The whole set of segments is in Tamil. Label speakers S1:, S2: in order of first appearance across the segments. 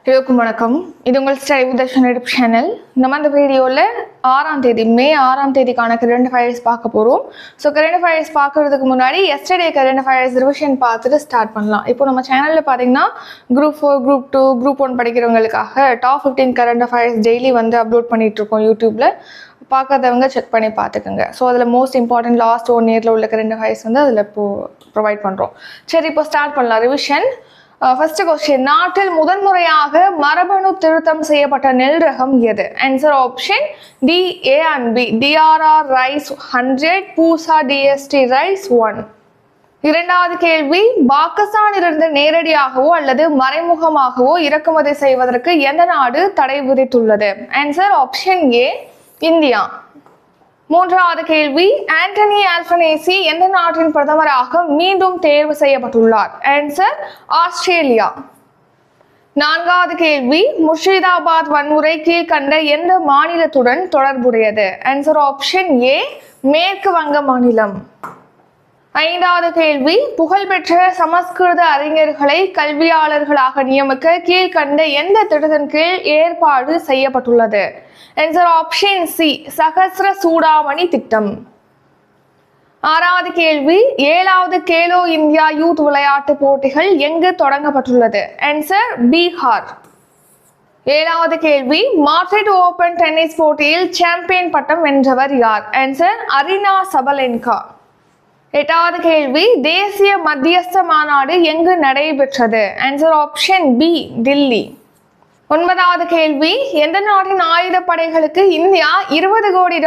S1: எல்லோருக்கும் வணக்கம். இது உங்கள் study with Darshan YouTube channel. நம்ம அந்த வீடியோவில் 6ஆம் தேதி மே 6ஆம் தேதிக்கான கரண்ட் அஃபேர்ஸ் பார்க்க போகிறோம். ஸோ கரண்ட் அஃபேர்ஸ் பார்க்குறதுக்கு முன்னாடி எஸ்டர்டே கரண்ட் அஃபேர்ஸ் ரிவிஷன் பார்த்துட்டு ஸ்டார்ட் பண்ணலாம். இப்போ நம்ம சேனலில் பார்த்தீங்கன்னா Group 4, Group 2, Group 1 படிக்கிறவங்களுக்காக டாப் 15 கரண்ட் அஃபேர்ஸ் டெய்லி வந்து அப்லோட் பண்ணிகிட்ருக்கோம் யூடியூப்பில். பார்க்காதவங்க செக் பண்ணி பார்த்துக்கோங்க. ஸோ அதில் மோஸ்ட் இம்பார்ட்டன்ட் லாஸ்ட் 1 இயரில் உள்ள கரண்ட் அஃபேர்ஸ் வந்து அதில் இப்போது ப்ரொவைட் பண்ணுறோம். சரி, இப்போ ஸ்டார்ட் பண்ணலாம் ரிவிஷன். ஃபர்ஸ்ட் கொஸ்டின், நாட்டில் முதன்முறையாக மரபணு திருத்தம் செய்யப்பட்ட நெல் ரகம் எது? Answer option D, A and B. TRR rice 100, Pusa DST rice 1. இரண்டாவது கேள்வி, பாகிஸ்தானிலிருந்து நேரடியாகவோ அல்லது மறைமுகமாகவோ இறக்குமதி செய்வதற்கு எந்த நாடு தடை விதித்துள்ளது? ஆன்சர் ஆப்ஷன் ஏ, இந்தியா. மூன்றாவது கேள்வி, ஆண்டனி ஆல்பனேசி எந்த நாட்டின் பிரதமராக மீண்டும் தேர்வு செய்யப்பட்டுள்ளார்? Answer Australia. நான்காவது கேள்வி, முர்ஷிதாபாத் வன்முறை கீழ்கண்ட எந்த மாநிலத்துடன் தொடர்புடையது? ஆன்சர் ஆப்ஷன் ஏ, மேற்கு வங்க மாநிலம். ஐந்தாவது கேள்வி, புகழ்பெற்ற சமஸ்கிருத அறிஞர்களை கல்வியாளர்களாக நியமிக்க கீழ்கண்ட எந்த திட்டத்தின் கீழ் ஏற்பாடு செய்யப்பட்டுள்ளது? ஆன்சர் ஆப்ஷன் சி, சகஸ்ர சூடாமணி திட்டம். ஆறாவது கேள்வி, 7வது கேலோ இந்தியா யூத் விளையாட்டு போட்டிகள் எங்கு தொடங்கப்பட்டுள்ளது? ஆன்சர் பீகார். 7வது கேள்வி, மாட்ரிட் ஓபன் டென்னிஸ் போட்டியில் சாம்பியன் பட்டம் வென்றவர் யார்? Answer Aryna Sabalenka. 8வது கேள்வி, தேசிய மத்தியஸ்த மாநாடு எங்கு நடைபெற்றது? Answer option B, Delhi. 9வது கேள்வி, எந்த நாட்டின் ஆயுதப்படைகளுக்கு இந்தியா $20 கோடி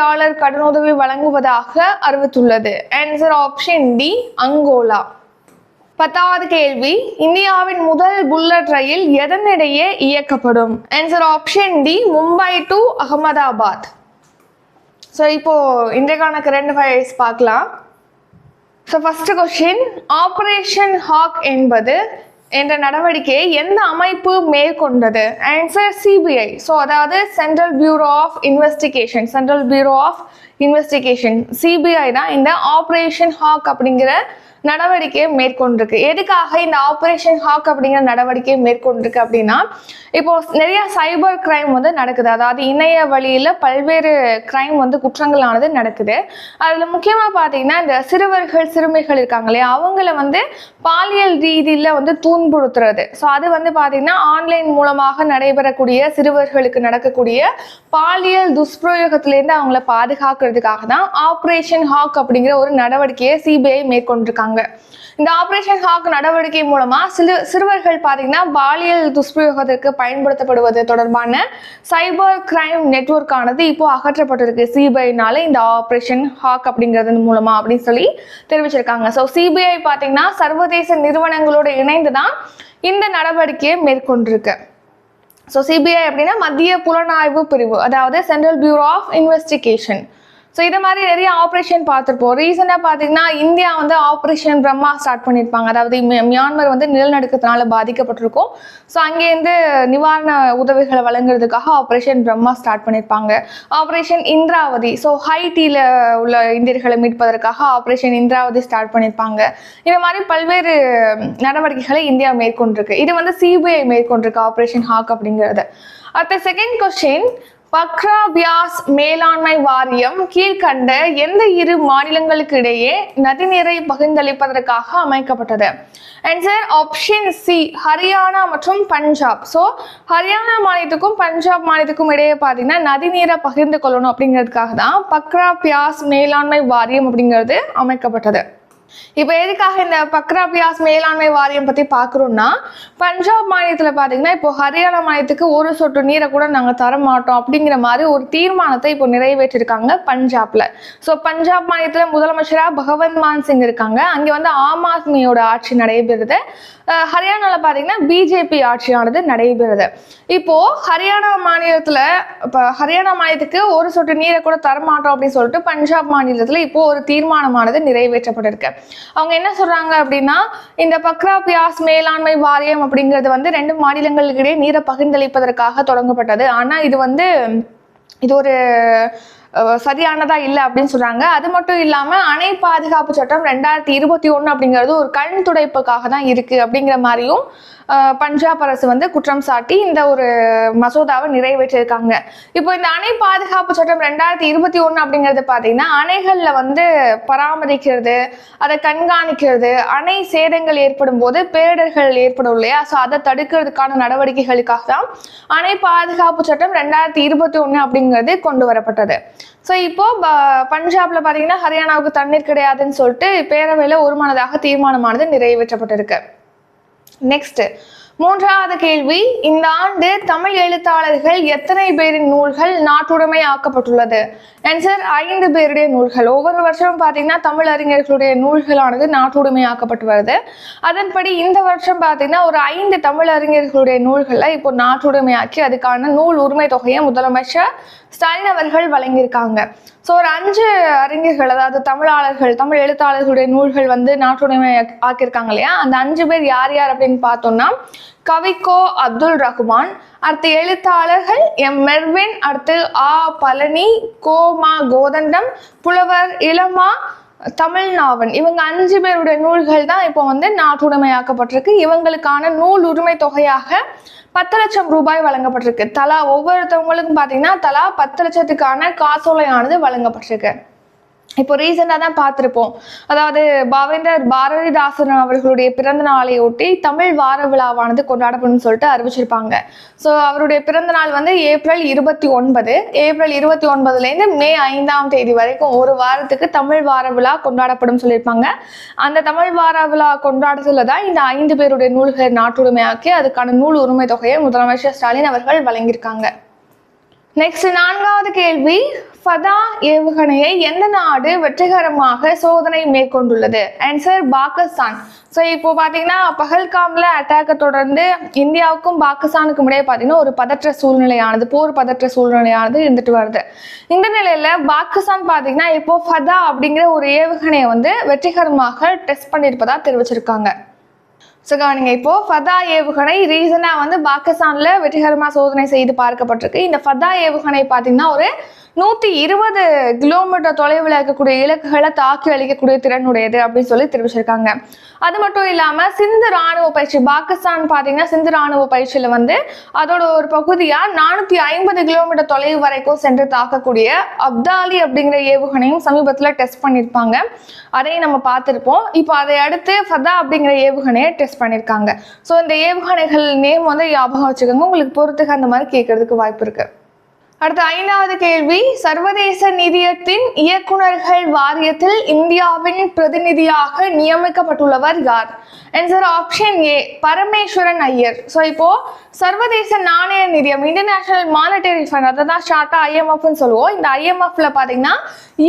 S1: கடனுதவி வழங்குவதாக அறிவித்துள்ளது? Answer option D, Angola. 10வது கேள்வி, இந்தியாவின் முதல் புல்லட் ரயில் எதனிடையே இயக்கப்படும்? Answer option D, Mumbai to Ahmedabad. So இப்போ இன்றைக்கான கரண்ட் அஃபேர்ஸ் பார்க்கலாம். So first question, operation hawk என்பது என்ற நடவடிக்கையை எந்த அமைப்பு மேற்கொண்டது? Answer CBI. ஸோ அதாவது central bureau of investigation CBI தான் இந்த ஆப்ரேஷன் ஹாக் அப்படிங்கிற நடவடிக்கையை மேற்கொண்டிருக்கு. எதுக்காக இந்த ஆப்ரேஷன் ஹாக் அப்படிங்கிற நடவடிக்கையை மேற்கொண்டிருக்கு அப்படின்னா, இப்போ நிறைய சைபர் கிரைம் வந்து நடக்குது. அதாவது இணைய வழியில் பல்வேறு கிரைம் வந்து குற்றங்களானது நடக்குது. அதில் முக்கியமாக பார்த்தீங்கன்னா இந்த சிறுமிகள் இருக்காங்க இல்லையா, அவங்கள வந்து பாலியல் ரீதியில் வந்து துன்புறுத்துறது. ஸோ அது வந்து பார்த்தீங்கன்னா ஆன்லைன் மூலமாக நடைபெறக்கூடிய சிறுவர்களுக்கு நடக்கக்கூடிய பாலியல் துஷ்பிரயோகத்திலேருந்து அவங்கள பாதுகாக்கிறதுக்காக தான் ஆப்ரேஷன் ஹாக் அப்படிங்கிற ஒரு நடவடிக்கையை சிபிஐ மேற்கொண்டிருக்காங்க. இந்த ஆபரேஷன் ஹாக் நடவடிக்கை மூலமா சிறுவர்கள் பார்த்தீங்கன்னா பாலியல் துஷ்பிரயோகத்திற்கு பயன்படுத்தப்படுவது தொடர்பான சைபர் கிரைம் நெட்வொர்க் ஆனது இப்போ அகற்றப்பட்டிருக்கு சிபிஐனால இந்த ஆபரேஷன் ஹாக் அப்படிங்கிறது மூலமா அப்படின்னு சொல்லி தெரிவிச்சிருக்காங்க. ஸோ சிபிஐ பார்த்தீங்கன்னா சர்வதேச நிறுவனங்களோடு இணைந்து தான் இந்த நடவடிக்கையை மேற்கொண்டிருக்கு. ஸோ சிபிஐ அப்படின்னா மத்திய புலனாய்வு பிரிவு, அதாவது central bureau of Investigation. So இதை மாதிரி நிறைய ஆப்ரேஷன் பார்த்துருப்போம். ரீசெண்டாக பார்த்தீங்கன்னா இந்தியா வந்து ஆப்ரேஷன் பிரம்மா ஸ்டார்ட் பண்ணியிருப்பாங்க. அதாவது மியான்மர் வந்து நிலநடுக்கத்தினால பாதிக்கப்பட்டிருக்கும். ஸோ அங்கேருந்து நிவாரண உதவிகளை வழங்குறதுக்காக ஆப்ரேஷன் பிரம்மா ஸ்டார்ட் பண்ணியிருப்பாங்க. ஆப்ரேஷன் இந்திராவதி, ஸோ ஹைட்டியில் உள்ள இந்தியர்களை மீட்பதற்காக ஆப்ரேஷன் இந்திராவதி ஸ்டார்ட் பண்ணியிருப்பாங்க. இந்த மாதிரி பல்வேறு நடவடிக்கைகளை இந்தியா மேற்கொண்டிருக்கு. இது வந்து சிபிஐ மேற்கொண்டிருக்கு ஆப்ரேஷன் ஹாக் அப்படிங்கிறது. அடுத்த செகண்ட் கொஸ்டின், பக்ரா வியாஸ் மேலாண்மை வாரியம் கீழ்கண்ட எந்த 2 மாநிலங்களுக்கு இடையே நதிநீரை பகிர்ந்தளிப்பதற்காக அமைக்கப்பட்டது? ஆன்சர் ஆப்ஷன் சி, ஹரியானா மற்றும் பஞ்சாப். ஸோ ஹரியானா மாநிலத்துக்கும் பஞ்சாப் மாநிலத்துக்கும் இடையே பார்த்தீங்கன்னா நதிநீரை பகிர்ந்து கொள்ளணும் அப்படிங்கிறதுக்காக தான் பக்ரா வியாஸ் மேலாண்மை வாரியம் அப்படிங்கிறது அமைக்கப்பட்டது. இப்போ எதுக்காக இந்த பக்ரா வியாஸ் மேலாண்மை வாரியம் பற்றி பார்க்குறோம்னா, பஞ்சாப் மாநிலத்தில் பார்த்தீங்கன்னா இப்போ ஹரியானா மாநிலத்துக்கு ஒரு சொட்டு நீரை கூட நாங்கள் தர மாட்டோம் அப்படிங்கிற மாதிரி ஒரு தீர்மானத்தை இப்போ நிறைவேற்றிருக்காங்க பஞ்சாப்ல. ஸோ பஞ்சாப் மாநிலத்தில் முதலமைச்சராக பகவந்த் மான் சிங் இருக்காங்க. அங்கே வந்து ஆம் ஆத்மியோட ஆட்சி நடைபெறுது. ஹரியானாவில் பார்த்தீங்கன்னா பிஜேபி ஆட்சியானது நடைபெறுது. இப்போ ஹரியானா மாநிலத்துக்கு ஒரு சொட்டு நீரை கூட தரமாட்டோம் அப்படின்னு சொல்லிட்டு பஞ்சாப் மாநிலத்தில் இப்போ ஒரு தீர்மானமானது நிறைவேற்றப்பட்டிருக்கு. அவங்க என்ன சொல்றாங்க அப்படின்னா, இந்த பக்ரா வியாஸ் மேலாண்மை வாரியம் அப்படிங்கிறது வந்து 2 மாநிலங்களுக்கிடையே நீரை பகிர்ந்தளிப்பதற்காக தொடங்கப்பட்டது. ஆனா இது ஒரு சரியானதா இல்லை அப்படின்னு சொல்றாங்க. அது மட்டும் இல்லாம அணை பாதுகாப்பு சட்டம் 2021 அப்படிங்கிறது ஒரு கண் துடைப்புக்காக தான் இருக்கு அப்படிங்கிற மாதிரியும் பஞ்சாப் அரசு வந்து குற்றம் சாட்டி இந்த ஒரு மசோதாவை நிறைவேற்றிருக்காங்க. இப்போ இந்த அணை பாதுகாப்பு சட்டம் 2021 அப்படிங்கிறது பார்த்தீங்கன்னா அணைகள்ல வந்து பராமரிக்கிறது, அதை கண்காணிக்கிறது, அணை சேதங்கள் ஏற்படும் போது பேரிடர்கள் ஏற்படும் இல்லையா, ஸோ அதை தடுக்கிறதுக்கான நடவடிக்கைகளுக்காக தான் அணை பாதுகாப்பு சட்டம் 2021 அப்படிங்கிறது கொண்டு வரப்பட்டது. ஸோ இப்போ பஞ்சாப்ல பார்த்தீங்கன்னா ஹரியானாவுக்கு தண்ணீர் கிடையாதுன்னு சொல்லிட்டு பேரவையில் ஒருமனதாக தீர்மானமானது நிறைவேற்றப்பட்டிருக்கு. நெக்ஸ்ட், மூன்றாவது கேள்வி, இந்த ஆண்டு தமிழ் எழுத்தாளர்கள் எத்தனை பேரின் நூல்கள் நாட்டுடைமை ஆக்கப்பட்டுள்ளது? ஆன்சர் 5 பேருடைய நூல்கள். ஒவ்வொரு வருஷமும் பார்த்தீங்கன்னா தமிழ் அறிஞர்களுடைய நூல்களானது நாட்டுடைமை ஆக்கப்பட்டு வருது. அதன்படி இந்த வருஷம் பார்த்தீங்கன்னா ஒரு 5 தமிழ் அறிஞர்களுடைய நூல்களை இப்போ நாட்டுடைமையாக்கி அதுக்கான நூல் உரிமை தொகையை முதலமைச்சர் ஸ்டாலின் அவர்கள் வழங்கியிருக்காங்க. ஸோ ஒரு 5 அறிஞர்கள், அதாவது தமிழ் எழுத்தாளர்களுடைய நூல்கள் வந்து நாட்டுடைமை ஆக்கியிருக்காங்க இல்லையா, அந்த 5 பேர் யார் யார் அப்படின்னு பார்த்தோம்னா கவிக்கோ அப்துல் ரஹ்மான், அடுத்து எழுத்தாளர்கள் எம் மெர்வின், அடுத்து பழனி, கோமா கோதண்டம், புலவர் இளமா தமிழ்நாவன், இவங்க 5 பேருடைய நூல்கள் தான் இப்போ வந்து நாட்டுடைமையாக்கப்பட்டிருக்கு. இவங்களுக்கான நூல் உரிமை தொகையாக 10 லட்சம் ரூபாய் வழங்கப்பட்டிருக்கு. தலா ஒவ்வொருத்தவங்களுக்கும் பார்த்தீங்கன்னா தலா 10 லட்சத்துக்கான காசோலையானது வழங்கப்பட்டிருக்கு. இப்போ ரீசெண்டாக தான் பார்த்துருப்போம், அதாவது பாவேந்தர் பாரதிதாசன் அவர்களுடைய பிறந்த நாளை ஒட்டி தமிழ் வார விழாவானது கொண்டாடப்படும் சொல்லிட்டு அறிவிச்சிருப்பாங்க. ஸோ அவருடைய பிறந்த நாள் வந்து ஏப்ரல் 29. ஏப்ரல் 29லேருந்து மே 5ஆம் தேதி வரைக்கும் ஒரு வாரத்துக்கு தமிழ் வார விழா கொண்டாடப்படும் சொல்லியிருப்பாங்க. அந்த தமிழ் வார விழா கொண்டாடுறதுல தான் இந்த 5 பேருடைய நூல்களை நாட்டுடைமையாக்கி அதுக்கான நூல் உரிமை தொகையை முதலமைச்சர் ஸ்டாலின் அவர்கள் வழங்கியிருக்காங்க. நெக்ஸ்ட், 4வது கேள்வி, ஃபதா ஏவுகணையை எந்த நாடு வெற்றிகரமாக சோதனை மேற்கொண்டுள்ளது? ஆன்சர் பாகிஸ்தான். ஸோ இப்போ பார்த்தீங்கன்னா பஹல்காம்ல அட்டாக்கை தொடர்ந்து இந்தியாவுக்கும் பாகிஸ்தானுக்கும் இடையே பார்த்தீங்கன்னா ஒரு போர் பதற்ற சூழ்நிலையானது இருந்துட்டு வருது. இந்த நிலையில பாகிஸ்தான் பார்த்தீங்கன்னா இப்போ ஃபதா அப்படிங்கிற ஒரு ஏவுகணையை வந்து வெற்றிகரமாக டெஸ்ட் பண்ணியிருப்பதா தெரிவிச்சிருக்காங்க. ஸோ கவனிங்க, இப்போ ஃபதா ஏவுகணை ரீசனாக வந்து பாகிஸ்தான்ல வெற்றிகரமாக சோதனை செய்து பார்க்கப்பட்டிருக்கு. இந்த ஃபதா ஏவுகணை பார்த்தீங்கன்னா ஒரு 120 கிலோமீட்டர் தொலைவில் இருக்கக்கூடிய இலக்குகளை தாக்கி அளிக்கக்கூடிய திறனுடையது அப்படின்னு சொல்லி தெரிவிச்சிருக்காங்க. அது மட்டும் இல்லாமல் சிந்து ராணுவ பயிற்சி, பாகிஸ்தான் பார்த்தீங்கன்னா சிந்து ராணுவ பயிற்சியில் வந்து அதோட ஒரு பகுதியாக 450 கிலோமீட்டர் தொலைவு வரைக்கும் சென்று தாக்கக்கூடிய அப்தாலி அப்படிங்கிற ஏவுகணையும் சமீபத்தில் டெஸ்ட் பண்ணியிருப்பாங்க. அதையும் நம்ம பார்த்துருப்போம். இப்போ அதை அடுத்து ஃபதா அப்படிங்கிற ஏவுகணையை டெஸ்ட் பண்ணியிருக்காங்க. ஸோ இந்த ஏவுகணைகள் நேம் வந்து ஞாபகம் வச்சுக்கோங்க, உங்களுக்கு பொறுத்துக்கு அந்த மாதிரி கேட்கறதுக்கு வாய்ப்பு இருக்கு. அடுத்த 5வது கேள்வி, சர்வதேச நிதியத்தின் இயக்குநர்கள் வாரியத்தில் இந்தியாவின் பிரதிநிதியாக நியமிக்கப்பட்டுள்ளவர் யார்? ஆன்சர் ஆப்ஷன் ஏ, பரமேஸ்வரன் ஐயர். ஸோ இப்போ சர்வதேச நாணய நிதியம், இன்டர்நேஷனல் மானிட்டரி ஃபண்ட், அதை தான் ஷார்ட்டா IMFன்னு சொல்லுவோம். இந்த IMFல பார்த்தீங்கன்னா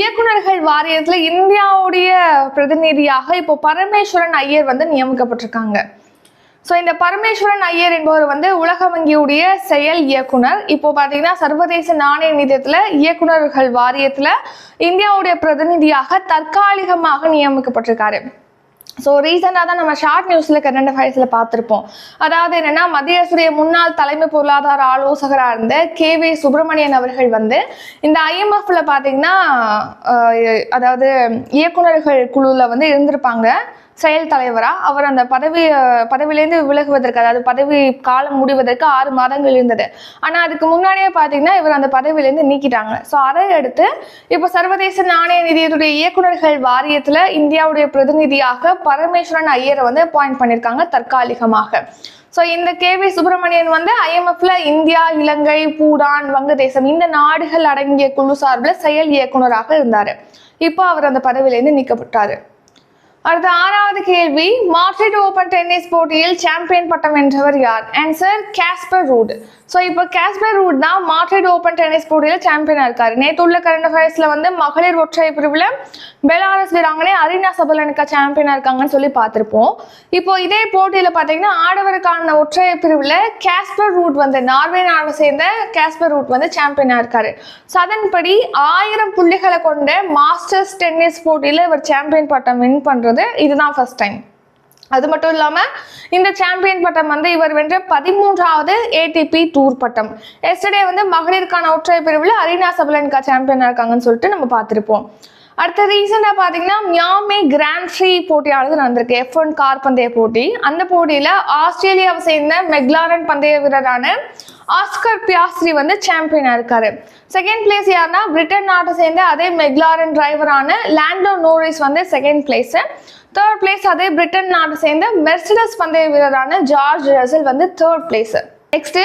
S1: இயக்குநர்கள் வாரியத்தில் இந்தியாவுடைய பிரதிநிதியாக இப்போ பரமேஸ்வரன் ஐயர் வந்து நியமிக்கப்பட்டிருக்காங்க. ஸோ இந்த பரமேஸ்வரன் ஐயர் என்பவர் வந்து உலக வங்கியுடைய செயல் இயக்குனர். இப்போ பார்த்தீங்கன்னா சர்வதேச நாணய நிதியத்தில் இயக்குநர்கள் வாரியத்தில் இந்தியாவுடைய பிரதிநிதியாக தற்காலிகமாக நியமிக்கப்பட்டிருக்காரு. ஸோ ரீசெண்டாக தான் நம்ம ஷார்ட் நியூஸில் கரண்ட் அஃபேர்ஸில் பார்த்துருப்போம். அதாவது என்னென்னா மத்திய அரசுடைய முன்னாள் தலைமை பொருளாதார ஆலோசகராக இருந்த KV சுப்பிரமணியன் அவர்கள் வந்து இந்த IMFல பார்த்தீங்கன்னா அதாவது இயக்குநர்கள் குழுவில் வந்து இருந்திருப்பாங்க செயல் தலைவராக. அவர் அந்த பதவியிலேருந்து விலகுவதற்கு, அதாவது பதவி காலம் முடிவதற்கு 6 மாதங்கள் இருந்தது. ஆனால் அதுக்கு முன்னாடியே பார்த்தீங்கன்னா இவர் அந்த பதவியிலேருந்து நீக்கிட்டாங்க. ஸோ அதை அடுத்து இப்போ சர்வதேச நாணய நிதியத்துடைய இயக்குநர்கள் வாரியத்தில் இந்தியாவுடைய பிரதிநிதியாக பரமேஸ்வரன் ஐயரை வந்து அப்பாயிண்ட் பண்ணியிருக்காங்க தற்காலிகமாக. ஸோ இந்த KV சுப்பிரமணியன் வந்து IMFல இந்தியா, இலங்கை, பூடான், வங்கதேசம் இந்த நாடுகள் அடங்கிய குழு சார்பில் செயல் இயக்குநராக இருந்தார். இப்போ அவர் அந்த பதவியிலேருந்து நீக்கப்பட்டார். அடுத்த 6வது கேள்வி, மாட்ரிட் ஓபன் டென்னிஸ் போட்டியில் சாம்பியன் பட்டம் வென்றவர் யார்? Answer Casper Ruud. ஸோ இப்போ காஸ்பர் ரூட் தான் மாட்ரிட் ஓபன் டென்னிஸ் போட்டியில் சாம்பியனாக இருக்காரு. நேற்று உள்ள கரண்ட் அஃபேர்ஸில் வந்து மகளிர் ஒற்றையர் பிரிவில் பெலாரஸ் வீராங்கனை அரினா சபலன்கா சாம்பியனாக இருக்காங்கன்னு சொல்லி பார்த்துருப்போம். இப்போ இதே போட்டியில் பார்த்தீங்கன்னா ஆடவருக்கான ஒற்றையர் பிரிவில் காஸ்பர் ரூட் வந்து நார்வே நாட்டை சேர்ந்த காஸ்பர் ரூட் வந்து சாம்பியனாக இருக்காரு. ஸோ அதன்படி 1000 புள்ளிகளை கொண்ட மாஸ்டர்ஸ் டென்னிஸ் போட்டியில் இவர் சாம்பியன் பட்டம் வின் பண்ணுறது இதுதான் ஃபர்ஸ்ட் டைம். அது மட்டும் இல்லாமல் இந்த சாம்பியன் பட்டம் வந்து இவர் வென்ற 13வது ATP டூர் பட்டம். எஸ்டர்டே வந்து மகளிருக்கான ஒற்றை பிரிவில் அரீனா சபலன்கா சாம்பியனாக இருக்காங்கன்னு சொல்லிட்டு நம்ம பார்த்துருப்போம். அடுத்த ரீசெண்டாக பார்த்தீங்கன்னா மியாமி கிராண்ட் ப்ரீ போட்டியானது நடந்திருக்கு, F1 கார் பந்தய போட்டி. அந்த போட்டியில் ஆஸ்திரேலியாவை சேர்ந்த மெக்லாரன் பந்தய வீரரான ஆஸ்கர் பியாஸ்ட்ரி வந்து சாம்பியனாக இருக்காரு. செகண்ட் பிளேஸ் யாருன்னா பிரிட்டன் நாட்டை சேர்ந்த அதே மெக்லாரன் டிரைவரான லாண்டோ நோரிஸ் வந்து செகண்ட் பிளேஸ். தேர்ட் பிளேஸ் அதே பிரிட்டன் நாட்டை சேர்ந்த மெர்சிடஸ் பந்தய வீரரான ஜார்ஜ் ரசல் வந்து தேர்ட் பிளேஸ். நெக்ஸ்ட்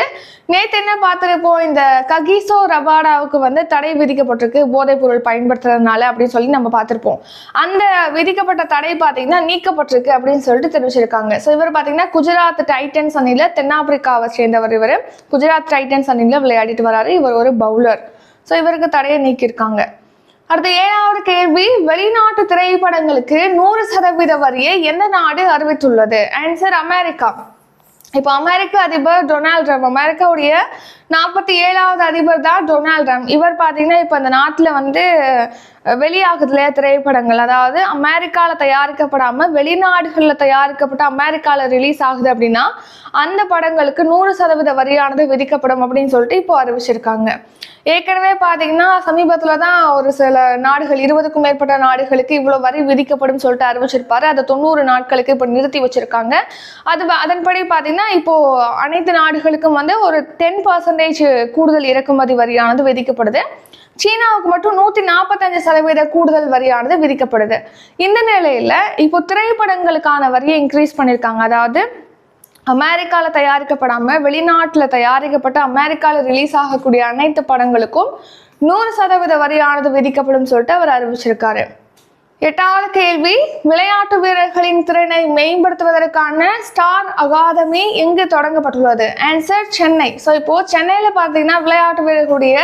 S1: நேற்று என்ன பார்த்துருப்போம், இந்த ககிசோ ரபாடாவுக்கு வந்து தடை விதிக்கப்பட்டிருக்கு போதைப் பொருள் பயன்படுத்துறதுனால அப்படின்னு சொல்லி நம்ம பார்த்துருப்போம். அந்த விதிக்கப்பட்ட தடை பார்த்தீங்கன்னா நீக்கப்பட்டிருக்கு அப்படின்னு சொல்லிட்டு தெரிவிச்சிருக்காங்க. ஸோ இவர் பார்த்தீங்கன்னா குஜராத் டைட்டன்ஸ் அணியில் தென்னாப்பிரிக்காவை சேர்ந்தவர். இவர் குஜராத் டைட்டன்ஸ் அணியில் விளையாடிட்டு வராரு. இவர் ஒரு பவுலர். ஸோ இவருக்கு தடையை நீக்கியிருக்காங்க. அடுத்த 7வது கேள்வி, வெளிநாட்டு திரைப்படங்களுக்கு 100% வரியை எந்த நாடு அறிவித்துள்ளது? Answer America. இப்போ அமெரிக்க அதிபர் டொனால்ட் ட்ரம்ப், அமெரிக்காவுடைய 47வது அதிபர் தான் டொனால்ட் ட்ரம்ப். இவர் பார்த்தீங்கன்னா இப்போ அந்த நாட்டில் வந்து வெளியாகுது இல்லையா திரைப்படங்கள், அதாவது அமெரிக்காவில் தயாரிக்கப்படாமல் வெளிநாடுகளில் தயாரிக்கப்பட்ட அமெரிக்காவில் ரிலீஸ் ஆகுது அப்படின்னா அந்த படங்களுக்கு 100% வரியானது விதிக்கப்படும் அப்படின்னு சொல்லிட்டு இப்போ அறிவிச்சிருக்காங்க. ஏற்கனவே பார்த்தீங்கன்னா சமீபத்தில் தான் ஒரு சில நாடுகள் 20க்கும் மேற்பட்ட நாடுகளுக்கு இவ்வளோ வரி விதிக்கப்படும் சொல்லிட்டு அறிவிச்சிருப்பாரு. அதை 90 நாட்களுக்கு இப்போ நிறுத்தி வச்சிருக்காங்க. அதன்படி பார்த்தீங்கன்னா இப்போ அனைத்து நாடுகளுக்கும் வந்து ஒரு 10% கூடுதல் இறக்குமதி வரியானது விதிக்கப்படுது. சீனாவுக்கு மட்டும் 145% கூடுதல் வரியானது விதிக்கப்படுது. இந்த நிலையில இப்போ திரைப்படங்களுக்கான வரியை இன்க்ரீஸ் பண்ணியிருக்காங்க. அதாவது அமெரிக்காவில் தயாரிக்கப்படாமல் வெளிநாட்டில் தயாரிக்கப்பட்ட அமெரிக்காவில் ரிலீஸ் ஆகக்கூடிய அனைத்து படங்களுக்கும் 100% வரியானது விதிக்கப்படும் சொல்லிட்டு அவர் அறிவிச்சிருக்காரு. 8வது கேள்வி, விளையாட்டு வீரர்களின் திறனை மேம்படுத்துவதற்கான ஸ்டார் அகாதமி எங்கு தொடங்கப்பட்டுள்ளது? ஆன்சர் சென்னை. ஸோ இப்போ சென்னையில் பார்த்தீங்கன்னா விளையாட்டு வீரர்களுடைய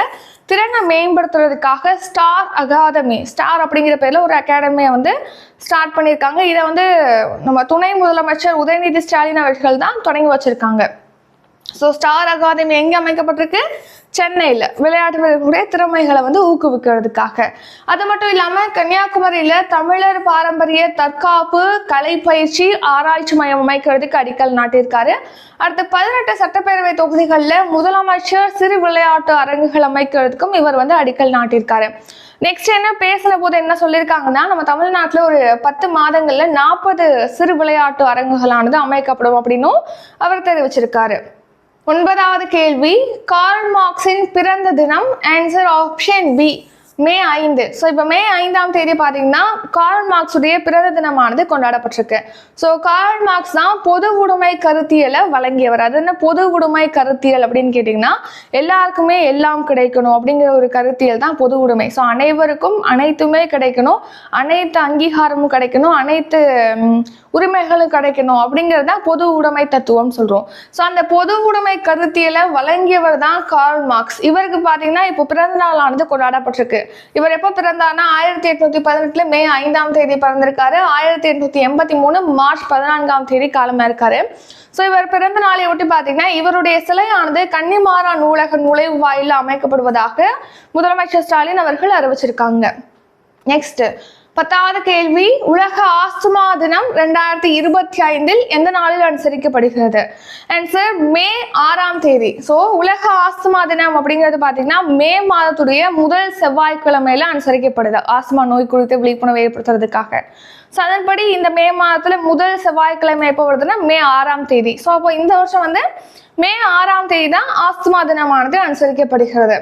S1: திறனை மேம்படுத்துறதுக்காக ஸ்டார் அகாதமி, ஸ்டார் அப்படிங்கிற பேரில் ஒரு அகாடமியை வந்து ஸ்டார்ட் பண்ணியிருக்காங்க. இதை வந்து நம்ம துணை முதலமைச்சர் உதயநிதி ஸ்டாலின் அவர்கள் தான் தொடங்கி வச்சிருக்காங்க. ஸோ ஸ்டார் அகாதமி எங்கே அமைக்கப்பட்டிருக்கு? சென்னையில் விளையாட்டு வீரர்களுடைய திறமைகளை வந்து ஊக்குவிக்கிறதுக்காக. அது மட்டும் இல்லாமல் கன்னியாகுமரியில் தமிழர் பாரம்பரிய தற்காப்பு கலை பயிற்சி ஆராய்ச்சி மையம் அமைக்கிறதுக்கு அடிக்கல் நாட்டியிருக்காரு. அடுத்த 18 சட்டப்பேரவை தொகுதிகளில் முதலமைச்சர் சிறு விளையாட்டு அரங்குகள் அமைக்கிறதுக்கும் இவர் வந்து அடிக்கல் நாட்டியிருக்காரு. நெக்ஸ்ட் என்ன பேசின போது என்ன சொல்லியிருக்காங்கன்னா, நம்ம தமிழ்நாட்டில் ஒரு 10 மாதங்கள்ல 40 சிறு விளையாட்டு அரங்குகளானது அமைக்கப்படும் அப்படின்னும் அவர் தெரிவிச்சிருக்காரு. 9வது கேள்வி, கார்ல் மார்க்ஸின் பிறந்த தினம்? ஆன்சர் ஆப்ஷன் பி, மே 5. ஸோ இப்போ மே 5ஆம் தேதி பார்த்தீங்கன்னா கார்ல் மார்க்ஸுடைய பிறந்த தினமானது கொண்டாடப்பட்டிருக்கு. ஸோ கார்ல் மார்க்ஸ் தான் பொது உடைமை கருத்தியலை வழங்கியவர். அது என்ன பொது உடைமை கருத்தியல் அப்படின்னு கேட்டிங்கன்னா, எல்லாருக்குமே எல்லாம் கிடைக்கணும் அப்படிங்கிற ஒரு கருத்தியல் தான் பொது உடைமை. ஸோ அனைவருக்கும் அனைத்துமே கிடைக்கணும், அனைத்து அங்கீகாரமும் கிடைக்கணும், அனைத்து உரிமைகளும் கிடைக்கணும் அப்படிங்கிறது தான் பொது உடைமை தத்துவம் சொல்கிறோம். ஸோ அந்த பொது உடைமை கருத்தியலை வழங்கியவர் தான் கார்ல் மார்க்ஸ். இவருக்கு பார்த்தீங்கன்னா இப்போ பிறந்த நாளானது கொண்டாடப்பட்டிருக்கு. இவர் எப்போ பிறந்தார்னா 1818 மே 5ஆம் தேதி பிறந்திருக்காரு. 1883 மார்ச் 14ஆம் தேதி காலமாக இருக்காரு. ஸோ இவர் பிறந்த நாளை ஒட்டி பார்த்தீங்கன்னா இவருடைய சிலையானது கன்னிமாரா நூலக நுழைவு வாயிலில் அமைக்கப்படுவதாக முதலமைச்சர் ஸ்டாலின் அவர்கள் அறிவிச்சிருக்காங்க. நெக்ஸ்ட் 10வது கேள்வி, உலக ஆஸ்துமா தினம் 2025 எந்த நாளில் அனுசரிக்கப்படுகிறது? ஆன்சர் மே 6ஆம் தேதி. ஸோ உலக ஆஸ்துமா தினம் அப்படிங்கிறது பார்த்தீங்கன்னா மே மாதத்துடைய முதல் செவ்வாய்க்கிழமையில அனுசரிக்கப்படுது, ஆஸ்துமா நோய் குறித்து விழிப்புணர்வு ஏற்படுத்துறதுக்காக. ஸோ அதன்படி இந்த மே மாதத்துல முதல் செவ்வாய்க்கிழமை எப்போ வருதுன்னா மே 6ஆம் தேதி. ஸோ அப்போ இந்த வருஷம் வந்து மே 6ஆம் தேதி தான் ஆஸ்துமா தினமானது அனுசரிக்கப்படுகிறது.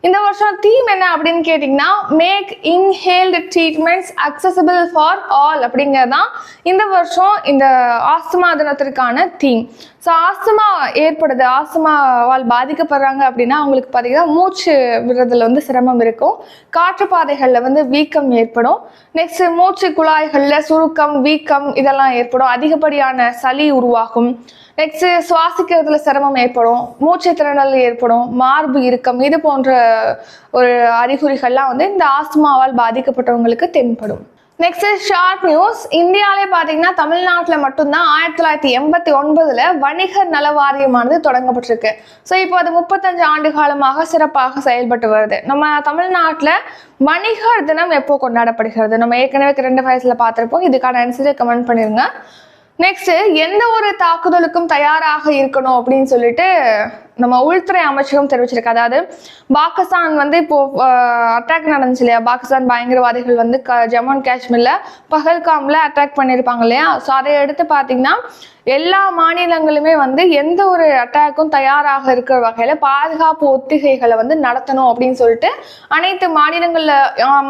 S1: இந்த வருஷம் தீம் என்ன அப்படின்னு கேட்டிங்கன்னா, make inhaled treatments accessible for all அப்படிங்கிறதான் இந்த வருஷம் இந்த ஆஸ்துமா தினத்திற்கான தீம். ஸோ ஆஸ்துமா ஏற்படுது, ஆஸ்துமாவால் பாதிக்கப்படுறாங்க அப்படின்னா அவங்களுக்கு பார்த்தீங்கன்னா மூச்சு விடுறதுல வந்து சிரமம் இருக்கும், காற்றுப்பாதைகளில் வந்து வீக்கம் ஏற்படும், நெக்ஸ்ட் மூச்சு குழாய்களில் சுருக்கம் வீக்கம் இதெல்லாம் ஏற்படும், அதிகப்படியான சளி உருவாகும், நெக்ஸ்ட் சுவாசிக்கிறதுல சிரமம் ஏற்படும், மூச்சு திணறல் ஏற்படும், மார்பு இறுக்கம், இது போன்ற ஒரு அறிகுறிகள்லாம் வந்து இந்த ஆஸ்துமாவால் பாதிக்கப்பட்டவங்களுக்கு தென்படும். Next short news. இந்தியாவிலே பார்த்தீங்கன்னா தமிழ்நாட்டில் மட்டும்தான் 1989 வணிகர் நல வாரியமானது தொடங்கப்பட்டிருக்கு. ஸோ இப்போ அது 35 ஆண்டு காலமாக சிறப்பாக செயல்பட்டு வருது. நம்ம தமிழ்நாட்டில் வணிகர் தினம் எப்போ கொண்டாடப்படுகிறது? நம்ம ஏற்கனவே கரண்ட் அஃபேர்ஸில் பார்த்துருப்போம். இதுக்கான ஆன்சரை கமெண்ட் பண்ணிருங்க. நெக்ஸ்ட் எந்த ஒரு தாக்குதலுக்கும் தயாராக இருக்கணும் அப்படின்னு சொல்லிட்டு நம்ம உள்துறை அமைச்சகம் தெரிவிச்சிருக்கு. அதாவது பாகிஸ்தான் வந்து இப்போ அட்டாக் நடந்துச்சு இல்லையா, பாகிஸ்தான் பயங்கரவாதிகள் வந்து ஜம்மு அண்ட் காஷ்மீர்ல பஹல்காம்ல அட்டாக் பண்ணியிருப்பாங்க இல்லையா. ஸோ அதை எடுத்து பார்த்தீங்கன்னா எல்லா மாநிலங்களுமே வந்து எந்த ஒரு அட்டாக்கும் தயாராக இருக்கிற வகையில பாதுகாப்பு ஒத்திகைகளை வந்து நடத்தணும் அப்படின்னு சொல்லிட்டு அனைத்து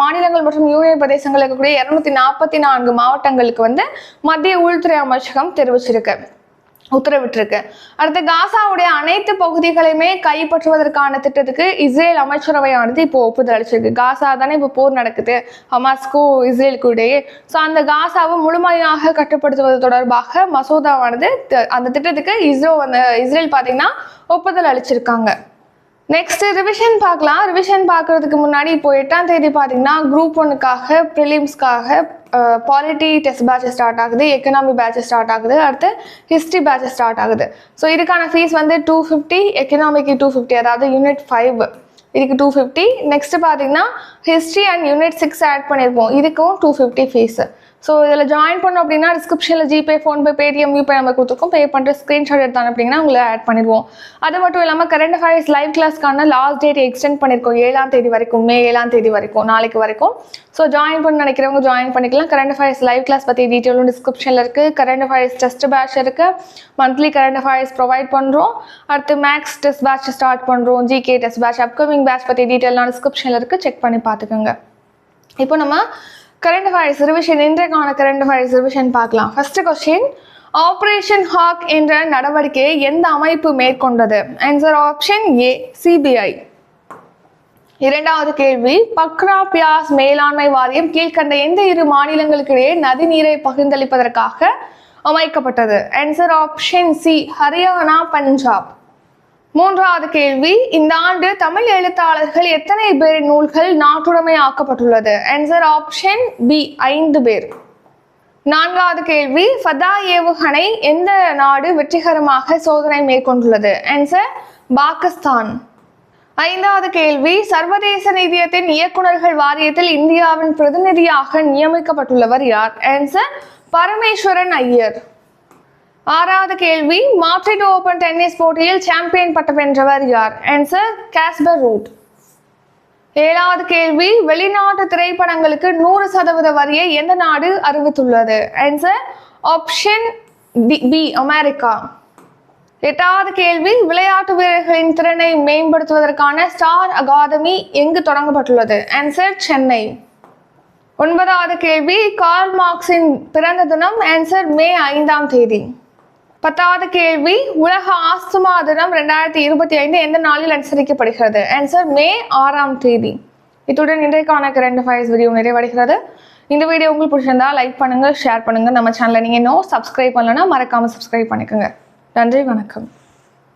S1: மாநிலங்கள் மற்றும் யூனியன் பிரதேசங்கள் இருக்கக்கூடிய 244 மாவட்டங்களுக்கு வந்து மத்திய உள்துறை அமைச்சகம் தெரிவிச்சிருக்கு, உத்தரவிட்டிருக்கு. அடுத்து காசாவுடைய அனைத்து பகுதிகளையுமே கைப்பற்றுவதற்கான திட்டத்துக்கு இஸ்ரேல் அமைச்சரவையானது இப்போ ஒப்புதல் அளிச்சிருக்கு. காசா தானே இப்போ போர் நடக்குது ஹமாஸ்க்கும் இஸ்ரேலுக்கும் இடையே. ஸோ அந்த காசாவை முழுமையாக கட்டுப்படுத்துவது தொடர்பாக மசோதாவானது அந்த திட்டத்துக்கு இஸ்ரேல் பார்த்தீங்கன்னா ஒப்புதல் அளிச்சிருக்காங்க. நெக்ஸ்ட் ரிவிஷன் பார்க்கலாம். ரிவிஷன் பார்க்கறதுக்கு முன்னாடி இப்போ 8ஆம் தேதி பார்த்தீங்கன்னா குரூப் 1க்காக ப்ரிலிம்ஸ்க்காக பாலிட்டி டெஸ்ட் பேட்ச் ஸ்டார்ட் ஆகுது, எக்கனாமி பேட்ச் ஸ்டார்ட் ஆகுது, அடுத்து ஹிஸ்ட்ரி பேட்ச் ஸ்டார்ட் ஆகுது. ஸோ இதுக்கான ஃபீஸ் வந்து 250, எக்கனாமிக்கு 250, அதாவது யூனிட் 5 இதுக்கு 250. நெக்ஸ்ட் பார்த்தீங்கன்னா ஹிஸ்ட்ரி அண்ட் யூனிட் 6 ஆட் பண்ணியிருப்போம், இதுக்கும் 250 ஃபீஸ். ஸோ இதில் ஜாயின் பண்ணோம் அப்படின்னா டிஸ்கிரிப்ஷனில் ஜிபே, ஃபோன்பே, பேடிஎம், யூபே நம்ம கொடுத்துருக்கோம். பே பண்ணுற ஸ்க்ரீன்ஷாட் எடுத்தாங்க அப்படின்னா உங்களை ஆட் பண்ணிடுவோம். அது மட்டும் இல்லாமல் கரண்ட் அஃபேர்ஸ் லைவ் கிளாஸ்க்கான லாஸ்ட் டேட் எக்ஸ்டெண்ட் பண்ணியிருக்கோம் 7ஆம் தேதி வரைக்கும், மே 7ஆம் தேதி வரைக்கும், நாளைக்கு வரைக்கும். ஸோ ஜாயின் பண்ண நினைக்கிறவங்க ஜாயின் பண்ணிக்கலாம். கரண்ட் அஃபேர்ஸ் லைவ் கிளாஸ் பற்றி டீட்டெயிலும் டிஸ்கிரிப்ஷனில் இருக்குது. கரண்ட் அஃபேர்ஸ் டெஸ்ட் பேட்ச் இருக்குது, மந்த்லி கரண்ட் அஃபேர்ஸ் ப்ரொவைட் பண்ணுறோம். அடுத்து மேக்ஸ் டெஸ்ட் பேட்ச் ஸ்டார்ட் பண்ணுறோம், GK test batch, upcoming batch பற்றி டீட்டெயிலாம் டிஸ்கிரிப்ஷனில் இருக்குது, செக் பண்ணி பார்த்துக்கோங்க. இப்போ நம்ம கரண்ட் அஃபேர்ஸ் ரிவிஷன், இன்றைக்கான கரண்ட் அஃபேர்ஸ் ரிவிஷன் பார்க்கலாம். ஃபர்ஸ்ட் கொஸ்டின், ஆபரேஷன் ஹாக் என்ற நடவடிக்கையை எந்த அமைப்பு மேற்கொண்டது? Answer option A, CBI. இரண்டாவது கேள்வி, பக்ரா பியாஸ் மேலாண்மை வாரியம் கீழ்கண்ட எந்த 2 மாநிலங்களுக்கிடையே நதிநீரை பகிர்ந்தளிப்பதற்காக அமைக்கப்பட்டது? Answer option C, Haryana, Punjab. மூன்றாவது கேள்வி, இந்த ஆண்டு தமிழ் எழுத்தாளர்கள் எத்தனை பேரின் நூல்கள் நாட்டுடைமை ஆக்கப்பட்டுள்ளது? ஆன்சர் ஆப்ஷன் பி, 5 பேர். நான்காவது கேள்வி, ஃபதா ஏவுகணை எந்த நாடு வெற்றிகரமாக சோதனை மேற்கொண்டுள்ளது? ஆன்சர் பாகிஸ்தான். ஐந்தாவது கேள்வி, சர்வதேச நிதியத்தின் இயக்குநர்கள் வாரியத்தில் இந்தியாவின் பிரதிநிதியாக நியமிக்கப்பட்டுள்ளவர் யார்? ஆன்சர் பரமேஸ்வரன் ஐயர். ஆறாவது கேள்வி, மாட்ரிட் ஓபன் டென்னிஸ் போட்டியில் சாம்பியன் பட்டம் வென்றவர் யார்? Answer Casper Ruud. ஏழாவது கேள்வி, வெளிநாட்டு திரைப்படங்களுக்கு 100% வரியை எந்த நாடு அறிவித்துள்ளது? Answer option B, America. எட்டாவது கேள்வி, விளையாட்டு வீரர்களின் திறனை மேம்படுத்துவதற்கான ஸ்டார் அகாதமி எங்கு தொடங்கப்பட்டுள்ளது? ஆன்சர் சென்னை. ஒன்பதாவது கேள்வி, கார்ல் மார்க்ஸின் பிறந்த தினம்? ஆன்சர் மே 5ஆம் தேதி. 10வது கேள்வி, உலக ஆஸ்துமா தினம் 2025 எந்த நாளில் அனுசரிக்கப்படுகிறது? ஆன்சர் மே 6ஆம் தேதி. இத்துடன் இன்றைக்கான கரண்ட் அஃபேர்ஸ் வீடியோ நிறைவடைகிறது. இந்த வீடியோ உங்களுக்கு பிடிச்சிருந்தா லைக் பண்ணுங்க, ஷேர் பண்ணுங்க. நம்ம சேனலை நீங்க இன்னும் சப்ஸ்கிரைப் பண்ணலன்னா மறக்காம சப்ஸ்கிரைப் பண்ணிக்கோங்க. நன்றி, வணக்கம்.